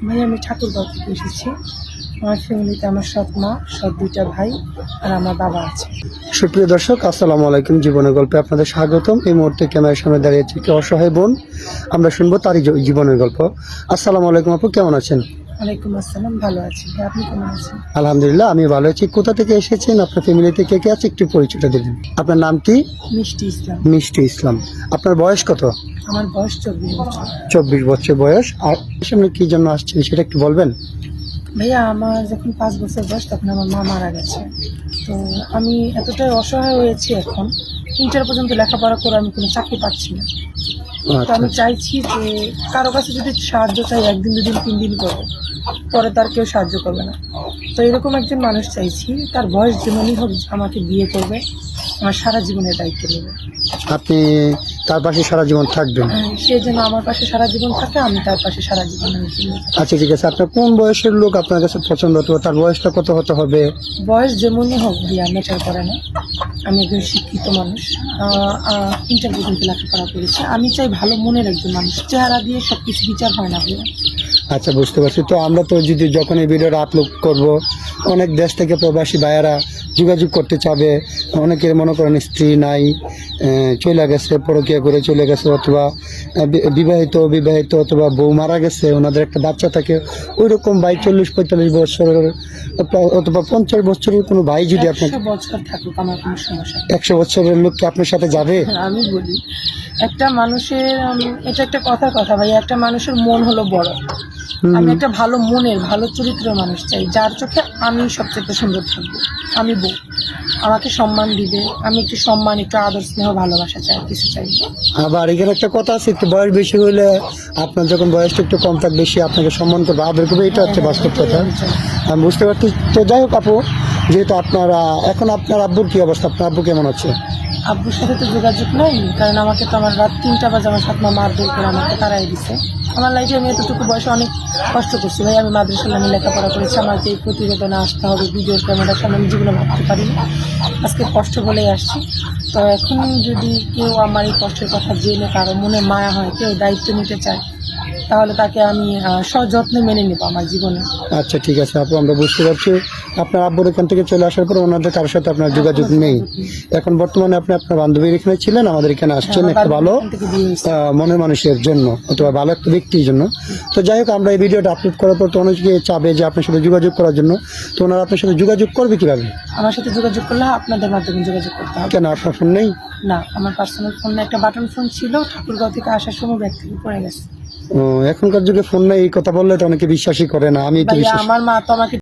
ভাই আমি ঠাকুরগাঁও থেকে এসেছি। আমার ফ্যামিলিতে আমার সৎ মা, সৎ দুইটা ভাই আর আমার বাবা আছে। সুপ্রিয় দর্শক, আসসালামু আলাইকুম। জীবনের গল্পে আপনাদের স্বাগতম। এই মুহূর্তে ক্যামেরার সামনে দাঁড়িয়েছে একটি অসহায় বোন। আমরা শুনবো তারই জীবনের গল্প। আসসালামু আলাইকুম আপু, কেমন আছেন? ওয়ালাইকুম আসসালাম, ভালো আছি। ভাই আপনি কেমন আছেন? আলহামদুলিল্লাহ, আমি ভালো আছি। কোথা থেকে এসেছেন? আপনার ফ্যামিলিতে কে কে আছে একটু পরিচয়টা দিলেন। আপনার নাম কি? মিষ্টি ইসলাম। মিষ্টি ইসলাম। আপনার বয়স কত? আমার বয়স 24 বছর। 24 বছর বয়স। আর সামনে কি জন্য আসছেন সেটা একটু বলবেন? ভাইয়া আমার যখন 5 বছর বয়স তখন আমার মা মারা গেছে। তো আমি এতটাই অসহায় হয়েছি, এখন ইন্টার পর্যন্ত লেখাপড়া করে আমি কোনো চাকরি পাচ্ছি না। তো আমি চাইছি যে কারো কাছে যদি সাহায্য চাই, একদিন দুদিন 3 দিন করবো, পরে তার কেউ সাহায্য করবে না। তো এরকম একজন মানুষ চাইছি, তার বয়স যেমনই হোক আমাকে বিয়ে করবে, আমার সারা জীবনের দায়িত্ব নেবে। আপনি তার পাশে সারা জীবন থাকবেন? সে যেন আমার পাশে সারা জীবন থাকে, আমি তার পাশে সারা জীবনের জন্য। আচ্ছা ঠিক আছে। আপনার কোন বয়সের লোক আপনার কাছে পছন্দ হতো? তার বয়সটা কত হতে হবে? বয়স যেমনই হোক বিয়া ম্যাটার করে না। আমি একজন শিক্ষিত মানুষ, ইন্টার পর্যন্ত লেখাপড়া করেছি। আমি চাই ভালো মনের একজন মানুষ। চেহারা দিয়ে সব কিছু বিচার হয় না ভাইয়া। আচ্ছা, বুঝতে পারছি। তো আমরা তো যদি যখন এই ভিডিওটা আপলোড করব, অনেক দেশ থেকে প্রবাসী ভাইয়েরা যোগাযোগ করতে চাবে। অনেকের মনে করেন স্ত্রী নাই, চলে গেছে, পরকীয়া করে চলে গেছে, অথবা বিবাহিত অথবা বউ মারা গেছে, ওনাদের একটা বাচ্চা থাকে। ওই রকম ভাই 40-45 বছরের অথবা 50 বছরের কোনো ভাই যদি আপনার 100 বছর থাকুক আমার কোনো সমস্যা নেই। 100 বছরের লোক কি আপনার সাথে যাবে? আমি বলি একটা মানুষের এটা একটা কথা ভাই, একটা মানুষের মন হলো বড়। আমি একটা ভালো মনের, ভালো চরিত্রের মানুষ চাই, যার চোখে আমি সবচেয়ে সুন্দর থাকবো। আমি বউ, আমাকে সম্মান দিবে, আমি একটু সম্মান, একটু আদর, স্নেহ, ভালোবাসা চাই, কিছু চাই না। আবার এখানে একটা কথা আছে, একটু বয়স বেশি হইলে, আপনার যখন বয়সটা একটু কম থাকবে, সে আপনাকে সম্মান করবে, আদর করবে। এটা হচ্ছে বাস্তব কথা। আমি বুঝতে পারছি। তো যাই হোক আপু, যেহেতু আপনারা এখন, আপনার আব্বুর কি অবস্থা? আপনার আব্বু কেমন আছে? আব্বুর সাথে তো যোগাযোগ নাই, কারণ আমাকে তো আমার রাত 3টা বাজে আমার সাথে মারধর করে আমাকে তাড়াই দিছে। আমার লাইফে আমি এতটুকু বয়সে অনেক কষ্ট করছি ভাই। আমি মাদ্রাসায় আমি লেখাপড়া করেছি, আমাকে এই প্রতিবেদনে আসতে হবে, ভিডিও ক্যামেরার সামনে আমি জীবনে ভাবতে পারি না। আজকে কষ্ট বলেই আসছি। তো এখন যদি কেউ আমার এই কষ্টের কথা জেনে কারো মনে মায়া হয়, কেউ দায়িত্ব নিতে চায়, তাহলে তাকে আমি সযত্নে মেনে নেবো আমার জীবনে। আচ্ছা ঠিক আছে আপু, আমরা বুঝতে পারছি। আপনার আব্বুর এখান থেকে চলে আসার পর ওনাদের কারোর সাথে আপনার যোগাযোগ নেই। এখন বর্তমানে আপনি আপনার বান্ধবীর এখানে ছিলেন, আমাদের এখানে আসছেন একটা ভালো মনের মানুষের জন্য, অথবা ভালো একটা ব্যক্তির জন্য। তো যাই হোক, আমরা এই ভিডিওটা আপলোড করার পর তো অনেকে চাবে যে আপনার সাথে যোগাযোগ করার জন্য। তো ওনারা আপনার সাথে যোগাযোগ করবে কিভাবে? আমার সাথে যোগাযোগ করলে আপনাদের মাধ্যমে যোগাযোগ করতে হবে। কেন, আপনার ফোন নেই? না, আমার পার্সোনাল ফোন না, একটা বাটন ফোন ছিল, ঠাকুরগাঁও থেকে আসার সময় ব্যাগ থেকে পড়ে গেছে। এখনকার যুগে ফোন নেই, এই কথা বললে তো অনেকে বিশ্বাসই করে না। আমি তো ভাইয়া আমার মা তো আমাকে